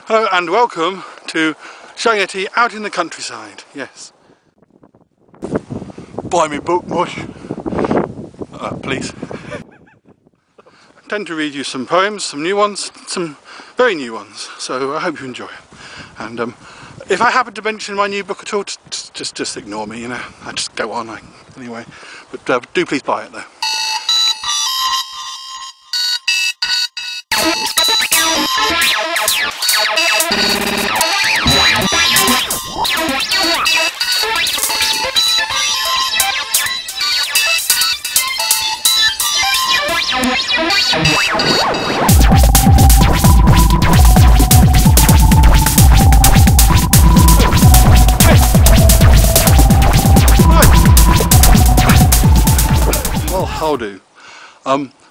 Hello and welcome to showing Yeti out in the countryside. Yes. Buy me book, mush. Please. I tend to read you some poems, some new ones, some very new ones. So I hope you enjoy it. And if I happen to mention my new book at all, just ignore me. You know, I just go on anyway. But do please buy it though. Well, how do?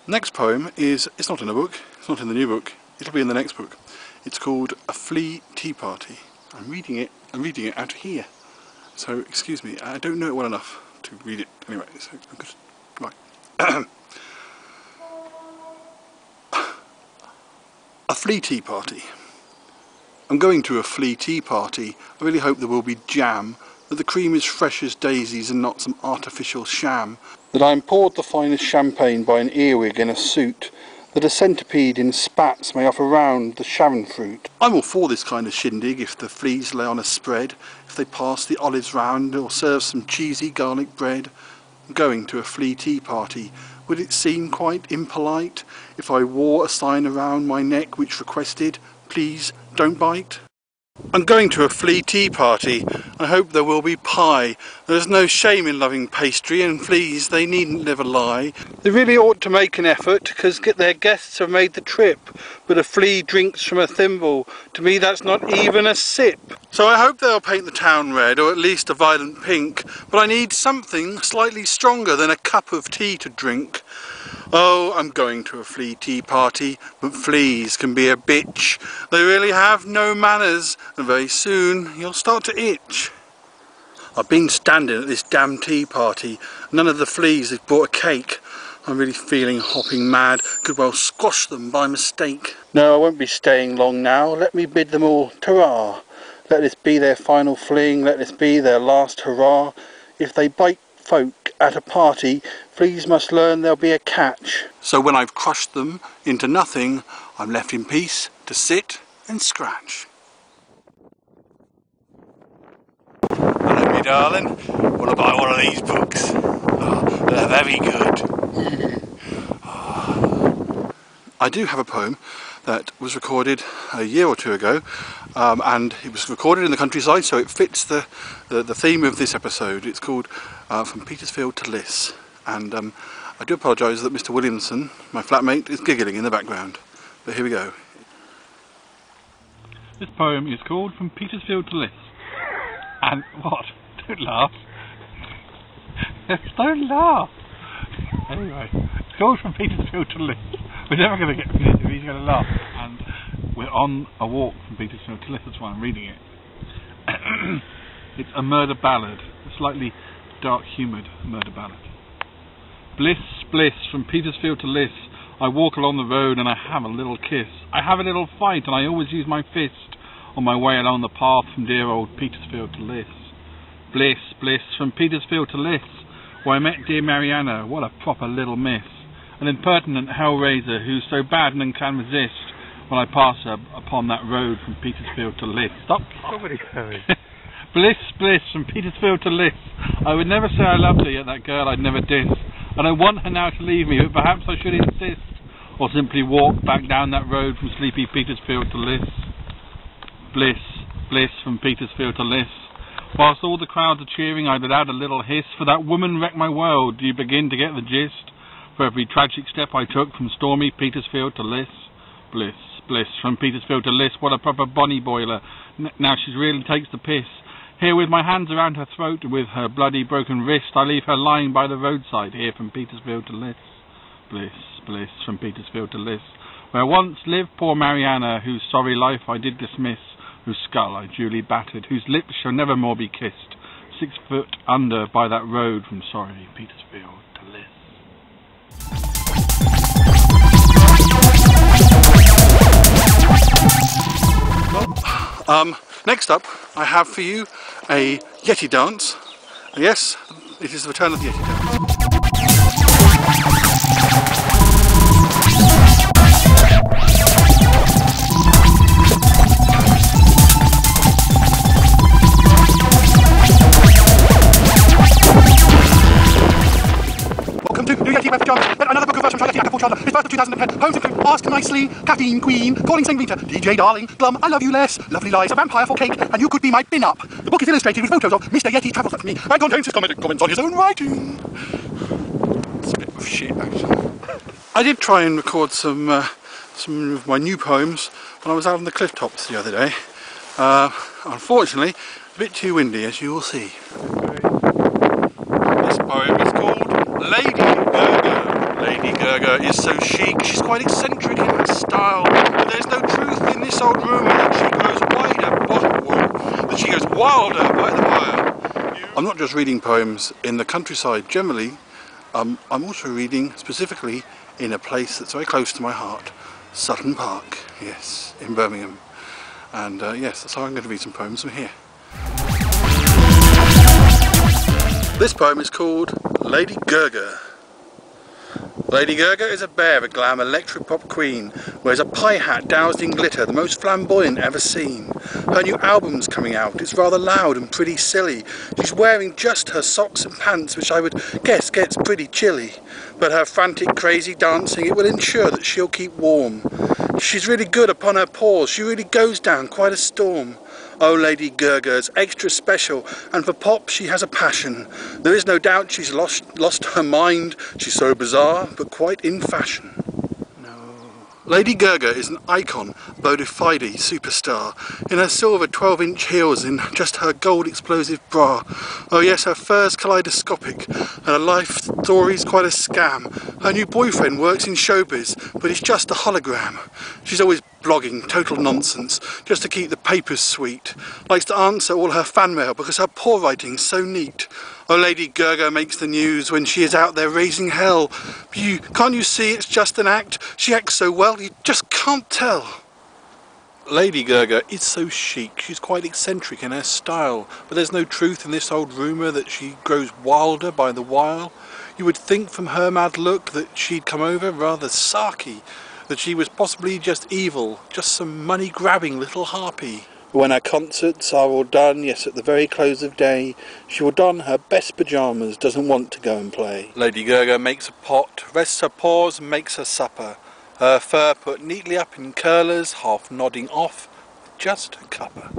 Next poem is, it's not in the book, it's not in the new book, it'll be in the next book. It's called A Flea Tea Party. I'm reading it out here. So, excuse me, I don't know it well enough to read it anyway, so I'm good. Right. A flea tea party. I'm going to a flea tea party. I really hope there will be jam, that the cream is fresh as daisies and not some artificial sham, that I am poured the finest champagne by an earwig in a suit, that a centipede in spats may offer round the Sharon fruit. I'm all for this kind of shindig if the fleas lay on a spread, if they pass the olives round or serve some cheesy garlic bread. I'm going to a flea tea party. Would it seem quite impolite if I wore a sign around my neck which requested, please don't bite? I'm going to a flea tea party. I hope there will be pie. There's no shame in loving pastry, and fleas, they needn't live a lie. They really ought to make an effort, because their guests have made the trip. But a flea drinks from a thimble. To me that's not even a sip. So I hope they'll paint the town red, or at least a violent pink. But I need something slightly stronger than a cup of tea to drink. Oh, I'm going to a flea tea party, but fleas can be a bitch. They really have no manners, and very soon you'll start to itch. I've been standing at this damn tea party. None of the fleas have brought a cake. I'm really feeling hopping mad. Could well squash them by mistake. No, I won't be staying long now. Let me bid them all ta-ra. Let this be their final fling. Let this be their last hurrah. If they bite folk at a party, fleas must learn there'll be a catch. So when I've crushed them into nothing, I'm left in peace to sit and scratch. Hello, me darling. Want to buy one of these books? Oh, they're very good. I do have a poem that was recorded a year or two ago, and it was recorded in the countryside, so it fits the theme of this episode. It's called From Petersfield to Liss, and I do apologise that Mr. Williamson, my flatmate, is giggling in the background. But here we go. This poem is called From Petersfield to Liss. And what? Don't laugh. Don't laugh. Anyway, it's called From Petersfield to Liss. We're never going to get finished if he's going to laugh. And we're on a walk from Petersfield to Liss, that's why I'm reading it. It's a murder ballad, a slightly dark-humoured murder ballad. Bliss, bliss, from Petersfield to Liss, I walk along the road and I have a little kiss. I have a little fight and I always use my fist on my way along the path from dear old Petersfield to Liss. Bliss, bliss, from Petersfield to Liss, where I met dear Mariana, what a proper little miss. An impertinent hellraiser who's so bad and can resist when I pass her upon that road from Petersfield to Liss. Stop! Somebody going. Bliss, bliss, from Petersfield to Liss. I would never say I loved her, yet that girl I'd never diss. I don't want her now to leave me, but perhaps I should insist, or simply walk back down that road from sleepy Petersfield to Liss. Bliss, bliss, from Petersfield to Liss. Whilst all the crowds are cheering, I'd let out a little hiss, for that woman wrecked my world. Do you begin to get the gist? For every tragic step I took from stormy Petersfield to Liss. Bliss, bliss, from Petersfield to Liss, what a proper bonny boiler. Now she really takes the piss. Here with my hands around her throat, with her bloody broken wrist, I leave her lying by the roadside, here from Petersfield to Liss. Bliss, bliss, from Petersfield to Liss, where once lived poor Mariana, whose sorry life I did dismiss, whose skull I duly battered, whose lips shall never more be kissed, 6 foot under by that road from sorry Petersfield to Liss. Next up, I have for you a Yeti dance. Yes, it is the return of the Yeti dance. Welcome to New Yeti Web Pajamas, yet another book of version from Yeti Acapulco. It's first of 2010. Poems include Ask Nicely, Caffeine Queen, Calling St. Rita, DJ Darling, Glum, I Love You Less, Lovely Lies, A Vampire for Cake, and You Could Be My Pin-Up. The book is illustrated with photos of Mr. Yeti travels with me and contains his comments on his own writing. It's a bit of shit, actually. I did try and record some of my new poems when I was out on the cliff tops the other day. Unfortunately, a bit too windy, as you will see. This poem is called Lady Gaga. Lady Gaga is so chic, she's quite eccentric in her style, but there's no truth in this old rumour that she grows wilder by the while. I'm not just reading poems in the countryside generally, I'm also reading specifically in a place that's very close to my heart, Sutton Park, yes, in Birmingham. And yes, that's how I'm going to read some poems from here. This poem is called Lady Gaga. Lady Gaga is a bear, a glam electropop queen, wears a pie hat doused in glitter, the most flamboyant ever seen. Her new album's coming out, it's rather loud and pretty silly. She's wearing just her socks and pants, which I would guess gets pretty chilly. But her frantic, crazy dancing, it will ensure that she'll keep warm. She's really good upon her paws, she really goes down quite a storm. Oh, Lady Gaga's extra special, and for pop she has a passion. There is no doubt she's lost her mind, she's so bizarre, but quite in fashion. Lady Gaga is an icon, bona fide superstar, in her silver 12-inch heels, in just her gold explosive bra. Oh yes, her fur's kaleidoscopic, and her life story's quite a scam. Her new boyfriend works in showbiz, but he's just a hologram. She's always blogging total nonsense, just to keep the papers sweet. Likes to answer all her fan mail because her poor writing's so neat. Oh, Lady Gaga makes the news when she is out there raising hell. Can't you see it's just an act? She acts so well, you just can't tell. Lady Gaga is so chic, she's quite eccentric in her style, but there's no truth in this old rumour that she grows wilder by the while. You would think from her mad look that she'd come over rather sarky, that she was possibly just evil, just some money-grabbing little harpy. When her concerts are all done, yes, at the very close of day, she will don her best pyjamas, doesn't want to go and play. Lady Gaga makes a pot, rests her paws and makes her supper. Her fur put neatly up in curlers, half nodding off, with just a cuppa.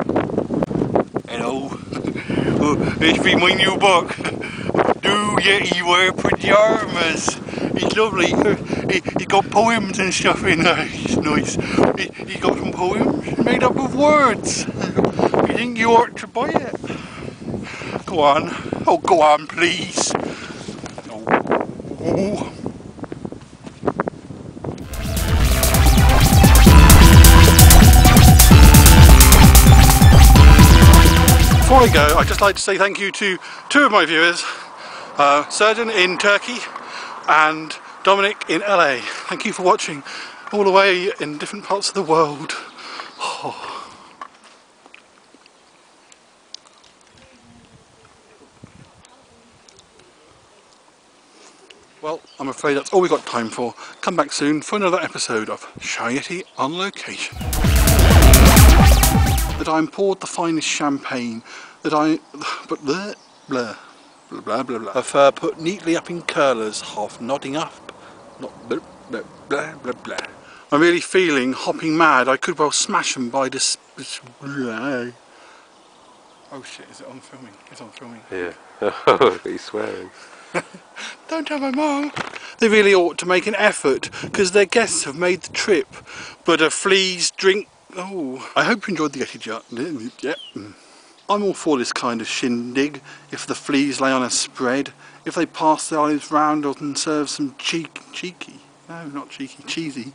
Hello, it's been my new book. Do Yeti wear pyjamas? It's lovely. It's got poems and stuff in there. It's nice. It's got some poems made up of words. You think you ought to buy it? Go on. Oh, go on, please. Oh. Before I go, I'd just like to say thank you to two of my viewers, Surgeon in Turkey and Dominic in LA. Thank you for watching all the way in different parts of the world. Oh. Well, I'm afraid that's all we've got time for. Come back soon for another episode of Yeti on Location. That I poured the finest champagne, that I... but blah, blah, blah, blah, blah, blah. Her fur put neatly up in curlers, half nodding up, not blah, blah, blah, blah, blah. I'm really feeling hopping mad, I could well smash them by this... Oh shit, is it on filming? It's on filming. Yeah. Oh, he's swearing. Don't tell my mum. They really ought to make an effort, because their guests have made the trip. But a flea's drink... Oh, I hope you enjoyed the Yeti jar. Yep. I'm all for this kind of shindig, if the fleas lay on a spread, if they pass the olives round and serve some cheeky, no, not cheeky, cheesy.